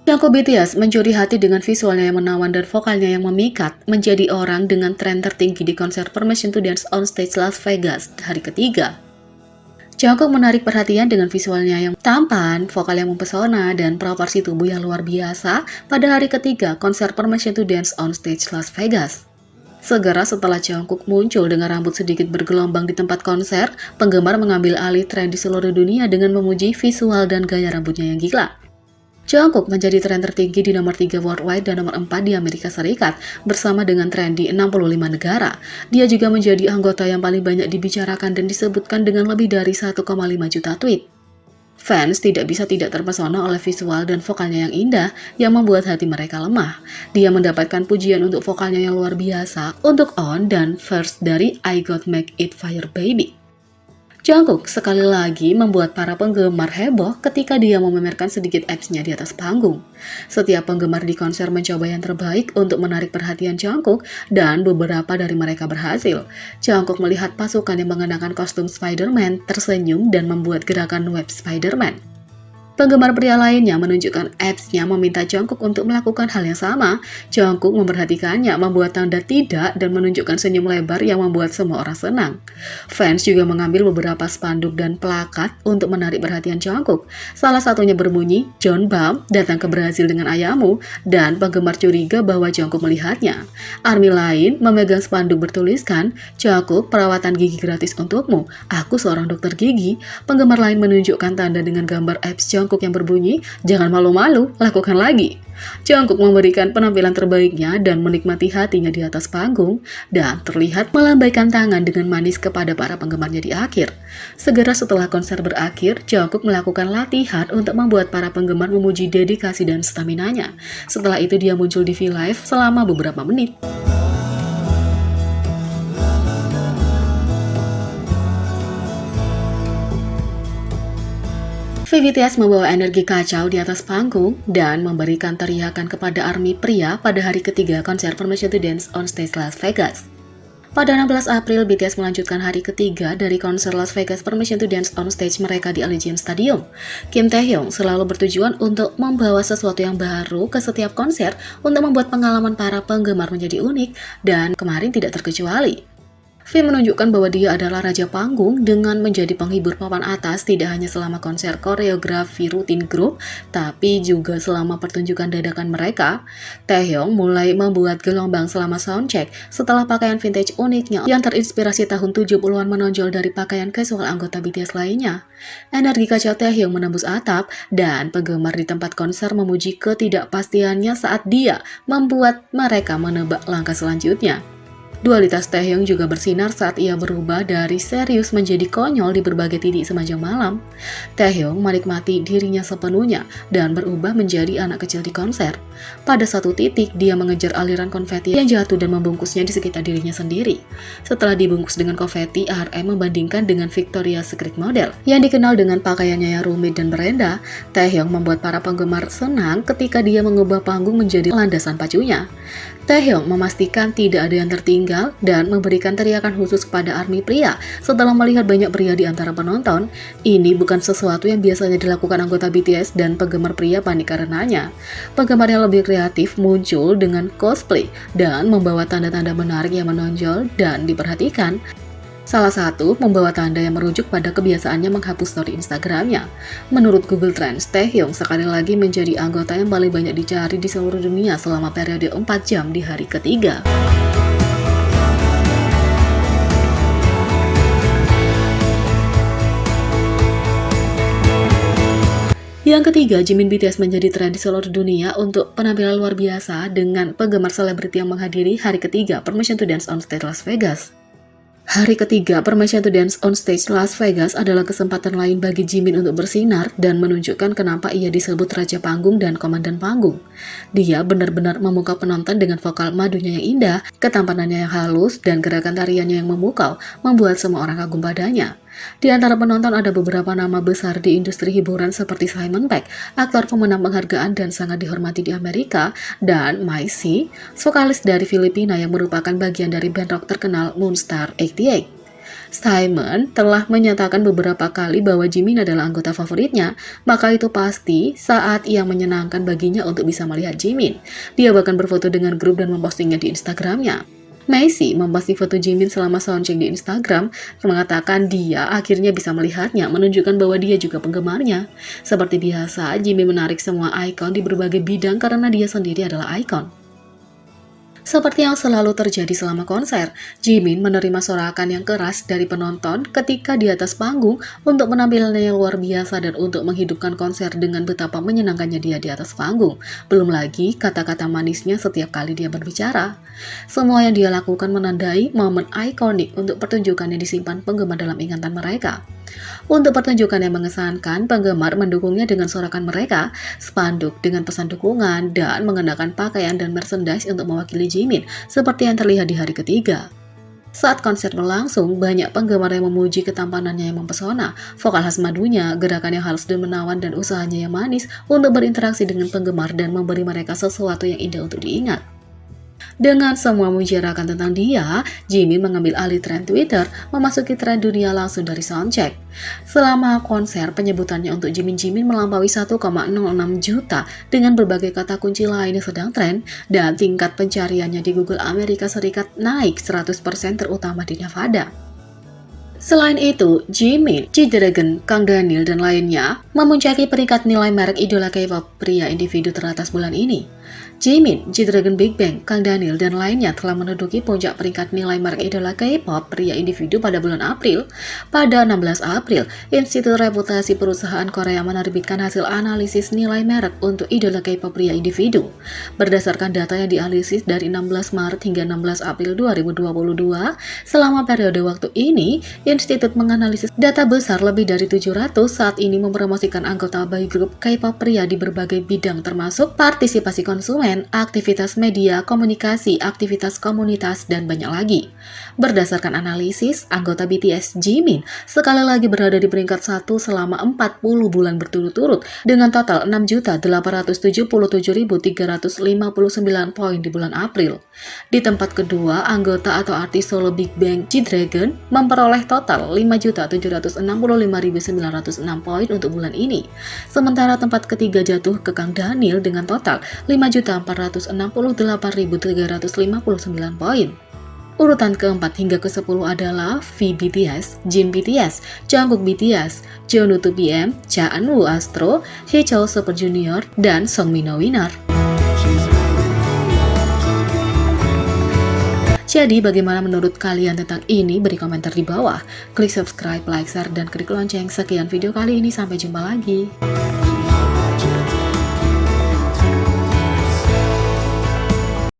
Jungkook BTS mencuri hati dengan visualnya yang menawan dan vokalnya yang memikat, menjadi orang dengan tren tertinggi di konser Permission to Dance on Stage Las Vegas hari ketiga. Jungkook menarik perhatian dengan visualnya yang tampan, vokal yang mempesona, dan proporsi tubuh yang luar biasa pada hari ketiga konser Permission to Dance on Stage Las Vegas. Segera setelah Jungkook muncul dengan rambut sedikit bergelombang di tempat konser, penggemar mengambil alih tren di seluruh dunia dengan memuji visual dan gaya rambutnya yang gila. Jungkook menjadi tren tertinggi di nomor 3 worldwide dan nomor 4 di Amerika Serikat, bersama dengan tren di 65 negara. Dia juga menjadi anggota yang paling banyak dibicarakan dan disebutkan dengan lebih dari 1,5 juta tweet. Fans tidak bisa tidak terpesona oleh visual dan vokalnya yang indah yang membuat hati mereka lemah. Dia mendapatkan pujian untuk vokalnya yang luar biasa untuk On dan First dari I Got Make It Fire Baby. Jungkook sekali lagi membuat para penggemar heboh ketika dia memamerkan sedikit abs-nya di atas panggung. Setiap penggemar di konser mencoba yang terbaik untuk menarik perhatian Jungkook dan beberapa dari mereka berhasil. Jungkook melihat pasukan yang mengenakan kostum Spider-Man tersenyum dan membuat gerakan web Spider-Man. Penggemar pria lainnya menunjukkan abs-nya meminta Jungkook untuk melakukan hal yang sama. Jungkook memperhatikannya, membuat tanda tidak, dan menunjukkan senyum lebar yang membuat semua orang senang. Fans juga mengambil beberapa spanduk dan plakat untuk menarik perhatian Jungkook. Salah satunya berbunyi, John Bam datang ke Brasil dengan ayahmu, dan penggemar curiga bahwa Jungkook melihatnya. ARMY lain memegang spanduk bertuliskan, Jungkook perawatan gigi gratis untukmu, aku seorang dokter gigi. Penggemar lain menunjukkan tanda dengan gambar abs Jungkook yang berbunyi, jangan malu-malu, lakukan lagi. Jungkook memberikan penampilan terbaiknya dan menikmati hatinya di atas panggung, dan terlihat melambaikan tangan dengan manis kepada para penggemarnya di akhir. Segera setelah konser berakhir, Jungkook melakukan latihan untuk membuat para penggemar memuji dedikasi dan staminanya. Setelah itu dia muncul di V-Live selama beberapa menit. BTS membawa energi kacau di atas panggung dan memberikan teriakan kepada ARMY pria pada hari ketiga konser Permission to Dance on Stage Las Vegas. Pada 16 April, BTS melanjutkan hari ketiga dari konser Las Vegas Permission to Dance on Stage mereka di Allegiant Stadium. Kim Taehyung selalu bertujuan untuk membawa sesuatu yang baru ke setiap konser untuk membuat pengalaman para penggemar menjadi unik, dan kemarin tidak terkecuali. V menunjukkan bahwa dia adalah raja panggung dengan menjadi penghibur papan atas tidak hanya selama konser koreografi rutin grup, tapi juga selama pertunjukan dadakan mereka. Taehyung mulai membuat gelombang selama soundcheck setelah pakaian vintage uniknya yang terinspirasi tahun 70-an menonjol dari pakaian casual anggota BTS lainnya. Energi kacau Taehyung menembus atap dan penggemar di tempat konser memuji ketidakpastiannya saat dia membuat mereka menebak langkah selanjutnya. Dualitas Taehyung juga bersinar saat ia berubah dari serius menjadi konyol di berbagai titik sepanjang malam. Taehyung menikmati dirinya sepenuhnya dan berubah menjadi anak kecil di konser. Pada satu titik, dia mengejar aliran konfeti yang jatuh dan membungkusnya di sekitar dirinya sendiri. Setelah dibungkus dengan konfeti, RM membandingkan dengan Victoria's Secret model yang dikenal dengan pakaiannya yang rumit dan berenda. Taehyung membuat para penggemar senang ketika dia mengubah panggung menjadi landasan pacunya. Taehyung memastikan tidak ada yang tertinggal dan memberikan teriakan khusus kepada ARMY pria setelah melihat banyak pria di antara penonton. Ini bukan sesuatu yang biasanya dilakukan anggota BTS dan penggemar pria panik karenanya. Penggemar yang lebih kreatif muncul dengan cosplay dan membawa tanda-tanda menarik yang menonjol dan diperhatikan. Salah satu membawa tanda yang merujuk pada kebiasaannya menghapus story Instagramnya. Menurut Google Trends, Taehyung sekali lagi menjadi anggota yang paling banyak dicari di seluruh dunia selama periode 4 jam di hari ketiga. Yang ketiga, Jimin BTS menjadi tren di seluruh dunia untuk penampilan luar biasa dengan penggemar selebriti yang menghadiri hari ketiga Permission to Dance on Stage Las Vegas. Hari ketiga Permission to Dance on Stage Las Vegas adalah kesempatan lain bagi Jimin untuk bersinar dan menunjukkan kenapa ia disebut Raja Panggung dan Komandan Panggung. Dia benar-benar memukau penonton dengan vokal madunya yang indah, ketampanannya yang halus, dan gerakan tariannya yang memukau, membuat semua orang kagum padanya. Di antara penonton ada beberapa nama besar di industri hiburan seperti Simon Pegg, aktor pemenang penghargaan dan sangat dihormati di Amerika, dan My.C, vokalis dari Filipina yang merupakan bagian dari band rock terkenal Moonstar 88. Simon telah menyatakan beberapa kali bahwa Jimin adalah anggota favoritnya, maka itu pasti saat ia menyenangkan baginya untuk bisa melihat Jimin. Dia bahkan berfoto dengan grup dan mempostingnya di Instagramnya. Messi memposting foto Jimin selama soundcheck di Instagram, mengatakan dia akhirnya bisa melihatnya, menunjukkan bahwa dia juga penggemarnya. Seperti biasa, Jimin menarik semua ikon di berbagai bidang karena dia sendiri adalah ikon. Seperti yang selalu terjadi selama konser, Jimin menerima sorakan yang keras dari penonton ketika di atas panggung untuk penampilannya yang luar biasa dan untuk menghidupkan konser dengan betapa menyenangkannya dia di atas panggung. Belum lagi kata-kata manisnya setiap kali dia berbicara. Semua yang dia lakukan menandai momen ikonik untuk pertunjukan yang disimpan penggemar dalam ingatan mereka. Untuk pertunjukan yang mengesankan, penggemar mendukungnya dengan sorakan mereka, spanduk dengan pesan dukungan, dan mengenakan pakaian dan merchandise untuk mewakili Jimin, seperti yang terlihat di hari ketiga. Saat konser berlangsung, banyak penggemar yang memuji ketampanannya yang mempesona, vokal khas madunya, gerakan yang halus dan menawan, dan usahanya yang manis untuk berinteraksi dengan penggemar dan memberi mereka sesuatu yang indah untuk diingat. Dengan semua mujarakan tentang dia, Jimin mengambil alih tren Twitter, memasuki tren dunia langsung dari soundcheck. Selama konser, penyebutannya untuk Jimin melampaui 1,06 juta dengan berbagai kata kunci lain yang sedang tren, dan tingkat pencariannya di Google Amerika Serikat naik 100% terutama di Nevada. Selain itu, Jimin, G-Dragon, Kang Daniel, dan lainnya memuncaki peringkat nilai merek idola K-pop pria individu teratas bulan ini. Jimin, G-Dragon, Big Bang, Kang Daniel, dan lainnya telah menduduki puncak peringkat nilai merek idola K-pop pria individu pada bulan April. Pada 16 April, Institut Reputasi Perusahaan Korea menerbitkan hasil analisis nilai merek untuk idola K-pop pria individu. Berdasarkan data yang dianalisis dari 16 Maret hingga 16 April 2022, selama periode waktu ini, Institut menganalisis data besar lebih dari 700 saat ini mempromosikan anggota boy group K-pop pria di berbagai bidang termasuk partisipasi konsumen, aktivitas media, komunikasi, aktivitas komunitas, dan banyak lagi. Berdasarkan analisis, anggota BTS Jimin sekali lagi berada di peringkat 1 selama 40 bulan berturut-turut dengan total 6.877.359 poin di bulan April. Di tempat kedua, anggota atau artis solo Big Bang G-Dragon memperoleh total 5.765.906 poin untuk bulan ini. Sementara tempat ketiga jatuh ke Kang Daniel dengan total 5.468.359 poin. Urutan keempat hingga ke-10 adalah V BTS, Jin BTS, Jungkook BTS, Jeonu 2PM, Cha Eun-woo Astro, Haechan Super Junior, dan Sungmin Winner. Jadi bagaimana menurut kalian tentang ini? Beri komentar di bawah. Klik subscribe, like, share, dan klik lonceng. Sekian video kali ini, sampai jumpa lagi.